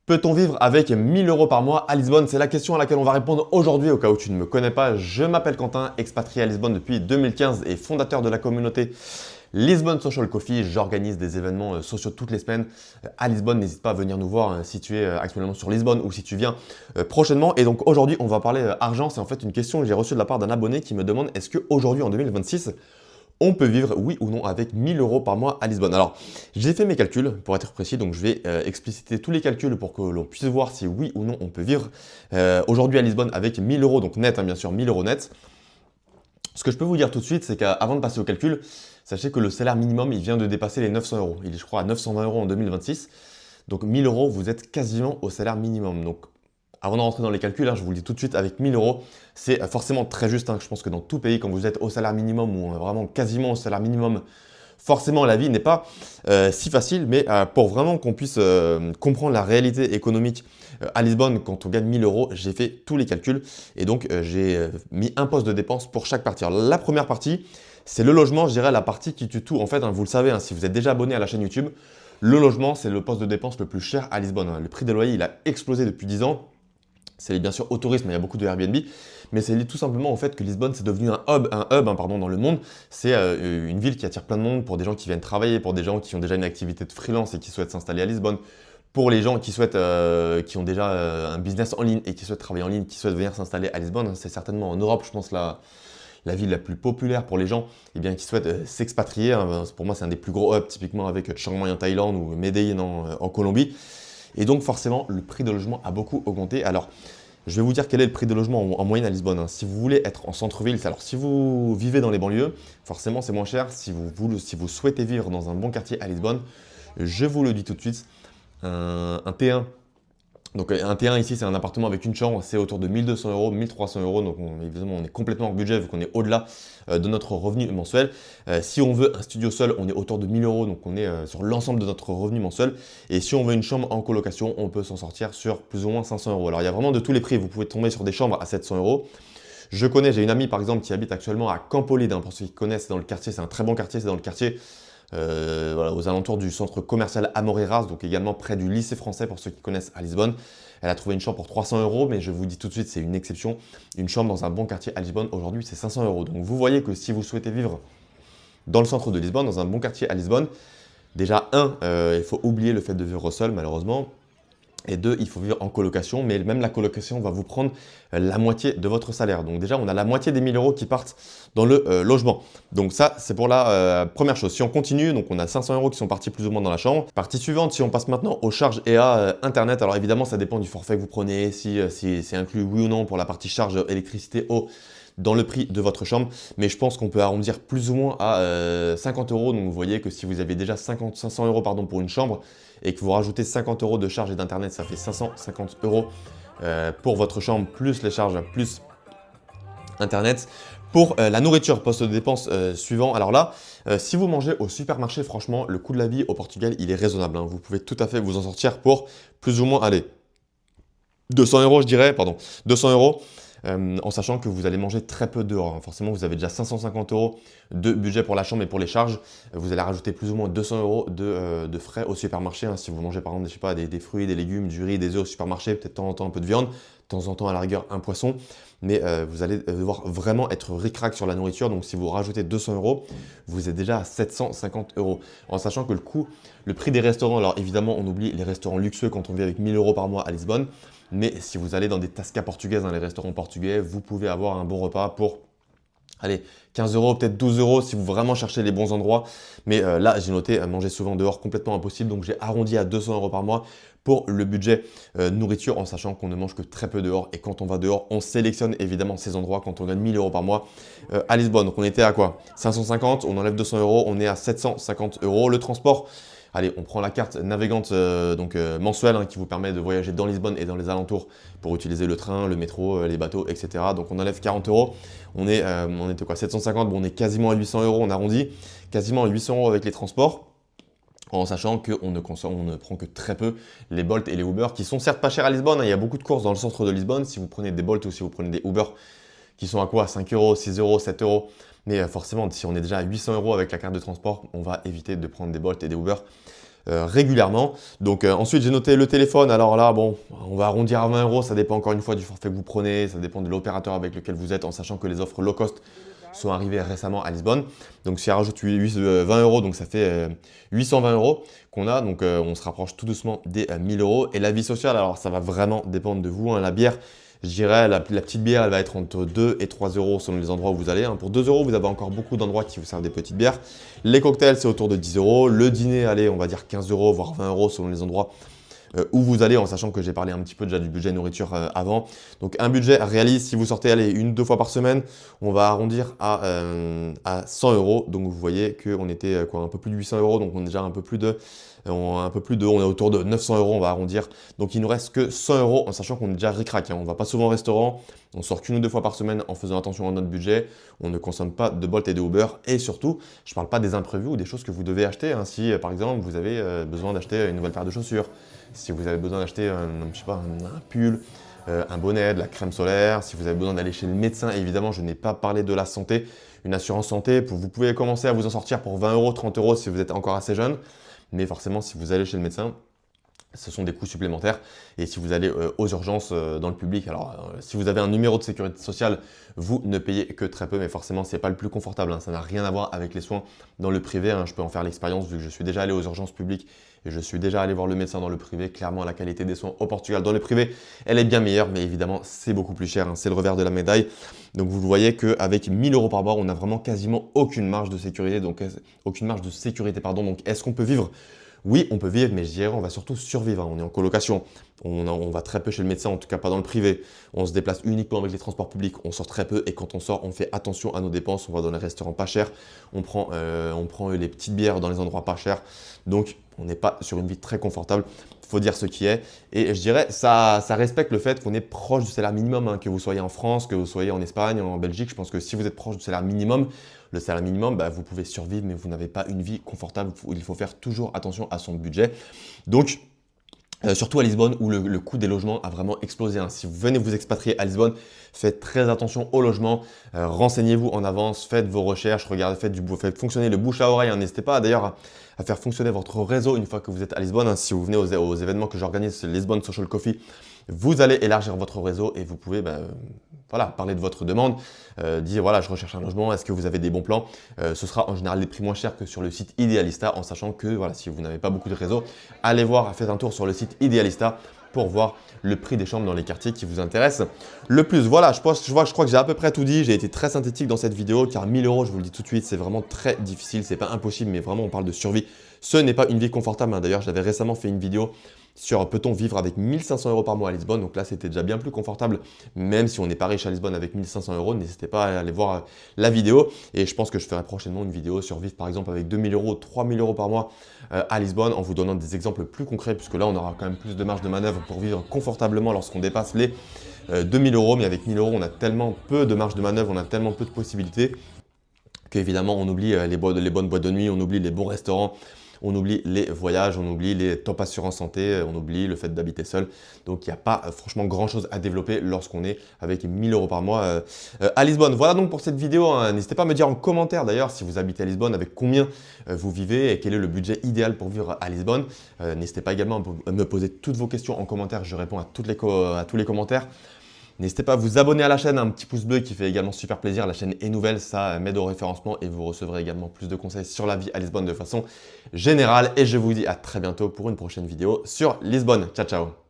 Peut-on vivre avec 1000 euros par mois à Lisbonne? C'est la question à laquelle on va répondre aujourd'hui. Au cas où tu ne me connais pas, je m'appelle Quentin, expatrié à Lisbonne depuis 2015 et fondateur de la communauté Lisbonne Social Coffee. J'organise des événements sociaux toutes les semaines à Lisbonne. N'hésite pas à venir nous voir si tu es actuellement sur Lisbonne ou si tu viens prochainement. Et donc aujourd'hui, on va parler argent. C'est en fait une question que j'ai reçue de la part d'un abonné qui me demande est-ce qu'aujourd'hui, en 2026, on peut vivre, oui ou non, avec 1000 euros par mois à Lisbonne. Alors, j'ai fait mes calculs pour être précis, donc je vais expliciter tous les calculs pour que l'on puisse voir si oui ou non on peut vivre aujourd'hui à Lisbonne avec 1000 euros, donc net, hein, bien sûr, 1000 euros net. Ce que je peux vous dire tout de suite, c'est qu'avant de passer au calcul, sachez que le salaire minimum, il vient de dépasser les 900 euros. Il est, je crois, à 920 euros en 2026. Donc 1000 euros, vous êtes quasiment au salaire minimum. Donc avant de rentrer dans les calculs, hein, je vous le dis tout de suite, avec 1000 euros, c'est forcément très juste. Hein. Je pense que dans tout pays, quand vous êtes au salaire minimum ou vraiment quasiment au salaire minimum, forcément la vie n'est pas si facile. Mais pour vraiment qu'on puisse comprendre la réalité économique à Lisbonne, quand on gagne 1000 euros, j'ai fait tous les calculs. Et donc j'ai mis un poste de dépense pour chaque partie. Alors, la première partie, c'est le logement, je dirais la partie qui tue tout. En fait, hein, vous le savez, hein, si vous êtes déjà abonné à la chaîne YouTube, le logement, c'est le poste de dépense le plus cher à Lisbonne. Hein. Le prix des loyers, il a explosé depuis 10 ans. C'est lié bien sûr au tourisme, il y a beaucoup de Airbnb, mais c'est lié tout simplement au fait que Lisbonne, c'est devenu un hub hein, pardon, dans le monde. C'est une ville qui attire plein de monde pour des gens qui viennent travailler, pour des gens qui ont déjà une activité de freelance et qui souhaitent s'installer à Lisbonne, pour les gens qui souhaitent, qui ont déjà un business en ligne et qui souhaitent travailler en ligne, qui souhaitent venir s'installer à Lisbonne. C'est certainement en Europe, je pense, la ville la plus populaire pour les gens qui souhaitent s'expatrier. Hein. Pour moi, c'est un des plus gros hubs, typiquement avec Chiang Mai en Thaïlande ou Medellín en Colombie. Et donc forcément, le prix de logement a beaucoup augmenté. Alors, je vais vous dire quel est le prix de logement en moyenne à Lisbonne. Hein. Si vous voulez être en centre-ville, alors si vous vivez dans les banlieues, forcément c'est moins cher. Si vous souhaitez vivre dans un bon quartier à Lisbonne, je vous le dis tout de suite, un T1. Donc un T1 ici, c'est un appartement avec une chambre, c'est autour de 1200 euros, 1300 euros. Donc évidemment, on est complètement hors budget vu qu'on est au-delà de notre revenu mensuel. Si on veut un studio seul, on est autour de 1000 euros, donc on est sur l'ensemble de notre revenu mensuel. Et si on veut une chambre en colocation, on peut s'en sortir sur plus ou moins 500 euros. Alors il y a vraiment de tous les prix, vous pouvez tomber sur des chambres à 700 euros. J'ai une amie par exemple qui habite actuellement à Campolide, hein, pour ceux qui connaissent, c'est dans le quartier, c'est un très bon quartier, c'est dans le quartier voilà, aux alentours du centre commercial Amoreiras, donc également près du lycée français pour ceux qui connaissent à Lisbonne. Elle a trouvé une chambre pour 300 euros, mais je vous dis tout de suite, c'est une exception. Une chambre dans un bon quartier à Lisbonne, aujourd'hui, c'est 500 euros. Donc vous voyez que si vous souhaitez vivre dans le centre de Lisbonne, dans un bon quartier à Lisbonne, déjà, il faut oublier le fait de vivre seul, malheureusement. Et deux, il faut vivre en colocation, mais même la colocation va vous prendre la moitié de votre salaire. Donc déjà, on a la moitié des 1000 euros qui partent dans le logement. Donc ça, c'est pour la première chose. Si on continue, donc on a 500 euros qui sont partis plus ou moins dans la chambre. Partie suivante, si on passe maintenant aux charges et à Internet, alors évidemment, ça dépend du forfait que vous prenez, si c'est inclus oui ou non pour la partie charge électricité, eau, dans le prix de votre chambre, mais je pense qu'on peut arrondir plus ou moins à 50 euros. Donc vous voyez que si vous avez déjà 500 euros pardon, pour une chambre et que vous rajoutez 50 euros de charges et d'internet, ça fait 550 euros pour votre chambre, plus les charges, plus internet. Pour la nourriture, poste de dépense suivant, alors là, si vous mangez au supermarché, franchement, le coût de la vie au Portugal, il est raisonnable. Hein. Vous pouvez tout à fait vous en sortir pour plus ou moins, allez, 200 euros, je dirais, pardon, 200 euros. En sachant que vous allez manger très peu dehors. Hein. Forcément, vous avez déjà 550 euros de budget pour la chambre et pour les charges. Vous allez rajouter plus ou moins 200 euros de frais au supermarché. Hein. Si vous mangez par exemple je sais pas, des fruits, des légumes, du riz, des œufs au supermarché, peut-être de temps en temps un peu de viande, de temps en temps à la rigueur un poisson. Mais vous allez devoir vraiment être ric-rac sur la nourriture. Donc si vous rajoutez 200 euros, vous êtes déjà à 750 euros. En sachant que le prix des restaurants, alors évidemment, on oublie les restaurants luxueux quand on vit avec 1000 euros par mois à Lisbonne. Mais si vous allez dans des tascas portugaises, dans les restaurants portugais, vous pouvez avoir un bon repas pour, allez, 15 euros, peut-être 12 euros si vous vraiment cherchez les bons endroits. Mais là, j'ai noté manger souvent dehors, complètement impossible. Donc j'ai arrondi à 200 euros par mois pour le budget nourriture, en sachant qu'on ne mange que très peu dehors. Et quand on va dehors, on sélectionne évidemment ces endroits quand on gagne 1000 euros par mois à Lisbonne. Donc on était à quoi? 550, on enlève 200 euros, on est à 750 euros. Le transport, allez, on prend la carte navigante mensuelle qui vous permet de voyager dans Lisbonne et dans les alentours pour utiliser le train, le métro, les bateaux, etc. Donc on enlève 40 euros. On était quoi? 750, bon, on est quasiment à 800 euros, on arrondit. Quasiment à 800 euros avec les transports. En sachant qu'on ne prend que très peu les Bolt et les Uber, qui sont certes pas chers à Lisbonne. Hein. Il y a beaucoup de courses dans le centre de Lisbonne. Si vous prenez des Bolt ou si vous prenez des Uber, qui sont à quoi? 5 euros, 6 euros, 7 euros. Mais forcément, si on est déjà à 800 euros avec la carte de transport, on va éviter de prendre des Bolt et des Uber régulièrement. Donc ensuite j'ai noté le téléphone. Alors là, bon, on va arrondir à 20 euros. Ça dépend encore une fois du forfait que vous prenez. Ça dépend de l'opérateur avec lequel vous êtes, en sachant que les offres low cost sont arrivées récemment à Lisbonne. Donc si on rajoute 20 euros, donc ça fait 820 euros qu'on a. Donc on se rapproche tout doucement des 1000 euros. Et la vie sociale, alors ça va vraiment dépendre de vous, hein. La bière, je dirais, la petite bière, elle va être entre 2 et 3 euros selon les endroits où vous allez, hein. Pour 2 euros, vous avez encore beaucoup d'endroits qui vous servent des petites bières. Les cocktails, c'est autour de 10 euros. Le dîner, allez, on va dire 15 euros, voire 20 euros selon les endroits où vous allez, en sachant que j'ai parlé un petit peu déjà du budget nourriture avant. Donc un budget réaliste, si vous sortez allez, 1-2 fois par semaine, on va arrondir à 100 euros. Donc vous voyez qu'on était un peu plus de 800 euros, donc on est déjà un peu plus de, on est autour de 900 euros, on va arrondir. Donc il nous reste que 100 euros, en sachant qu'on est déjà ric-rac, hein. On ne va pas souvent au restaurant, on sort qu'1 ou 2 fois par semaine en faisant attention à notre budget, on ne consomme pas de Bolt et de Uber, et surtout, je ne parle pas des imprévus ou des choses que vous devez acheter, hein. Si par exemple vous avez besoin d'acheter une nouvelle paire de chaussures, si vous avez besoin d'acheter je sais pas, un pull, un bonnet, de la crème solaire, si vous avez besoin d'aller chez le médecin, évidemment, je n'ai pas parlé de la santé, une assurance santé, vous pouvez commencer à vous en sortir pour 20 euros, 30 euros si vous êtes encore assez jeune, mais forcément, si vous allez chez le médecin, ce sont des coûts supplémentaires. Et si vous allez aux urgences dans le public, alors si vous avez un numéro de sécurité sociale, vous ne payez que très peu, mais forcément, ce n'est pas le plus confortable, hein. Ça n'a rien à voir avec les soins dans le privé, hein. Je peux en faire l'expérience vu que je suis déjà allé aux urgences publiques et je suis déjà allé voir le médecin dans le privé. Clairement, la qualité des soins au Portugal dans le privé, elle est bien meilleure, mais évidemment, c'est beaucoup plus cher, hein. C'est le revers de la médaille. Donc, vous voyez qu'avec 1000 euros par mois, on n'a vraiment quasiment aucune marge de sécurité. Donc, aucune marge de sécurité, pardon. Donc, est-ce qu'on peut vivre? Oui, on peut vivre, mais je dirais on va surtout survivre, hein. On est en colocation, on va très peu chez le médecin, en tout cas pas dans le privé. On se déplace uniquement avec les transports publics, on sort très peu et quand on sort, on fait attention à nos dépenses. On va dans les restaurants pas chers, on prend les petites bières dans les endroits pas chers. Donc, on n'est pas sur une vie très confortable, il faut dire ce qui est. Et je dirais, ça respecte le fait qu'on est proche du salaire minimum, hein. Que vous soyez en France, que vous soyez en Espagne, en Belgique, je pense que si vous êtes proche du salaire minimum, le salaire minimum, vous pouvez survivre, mais vous n'avez pas une vie confortable. Il faut faire toujours attention à son budget. Donc, surtout à Lisbonne où le coût des logements a vraiment explosé, hein. Si vous venez vous expatrier à Lisbonne, faites très attention au logement, renseignez-vous en avance, faites vos recherches, regardez, faites fonctionner le bouche à oreille, hein. N'hésitez pas d'ailleurs à faire fonctionner votre réseau une fois que vous êtes à Lisbonne, hein. Si vous venez aux événements que j'organise, Lisbonne Social Coffee, vous allez élargir votre réseau et vous pouvez parler de votre demande, dire voilà, je recherche un logement, est-ce que vous avez des bons plans? Ce sera en général des prix moins chers que sur le site Idealista, en sachant que voilà, si vous n'avez pas beaucoup de réseau, allez voir, faites un tour sur le site Idealista pour voir le prix des chambres dans les quartiers qui vous intéressent le plus. Voilà, je crois que j'ai à peu près tout dit. J'ai été très synthétique dans cette vidéo car 1000 euros, je vous le dis tout de suite, c'est vraiment très difficile. C'est pas impossible, mais vraiment, on parle de survie. Ce n'est pas une vie confortable, hein. D'ailleurs, j'avais récemment fait une vidéo sur peut-on vivre avec 1500 euros par mois à Lisbonne. Donc là, c'était déjà bien plus confortable, même si on n'est pas riche à Lisbonne avec 1500 euros. N'hésitez pas à aller voir la vidéo. Et je pense que je ferai prochainement une vidéo sur vivre par exemple avec 2000 euros, 3000 euros par mois à Lisbonne en vous donnant des exemples plus concrets, puisque là, on aura quand même plus de marge de manœuvre pour vivre confortablement lorsqu'on dépasse les 2000 euros. Mais avec 1000 euros, on a tellement peu de marge de manœuvre, on a tellement peu de possibilités qu'évidemment, on oublie les bonnes boîtes de nuit, on oublie les bons restaurants, on oublie les voyages, on oublie les top assurance santé, on oublie le fait d'habiter seul. Donc, il n'y a pas franchement grand-chose à développer lorsqu'on est avec 1000 euros par mois à Lisbonne. Voilà donc pour cette vidéo, hein. N'hésitez pas à me dire en commentaire d'ailleurs si vous habitez à Lisbonne, avec combien vous vivez et quel est le budget idéal pour vivre à Lisbonne. N'hésitez pas également à me poser toutes vos questions en commentaire, je réponds à tous les commentaires. N'hésitez pas à vous abonner à la chaîne, un petit pouce bleu qui fait également super plaisir. La chaîne est nouvelle, ça m'aide au référencement et vous recevrez également plus de conseils sur la vie à Lisbonne de façon générale. Et je vous dis à très bientôt pour une prochaine vidéo sur Lisbonne. Ciao, ciao!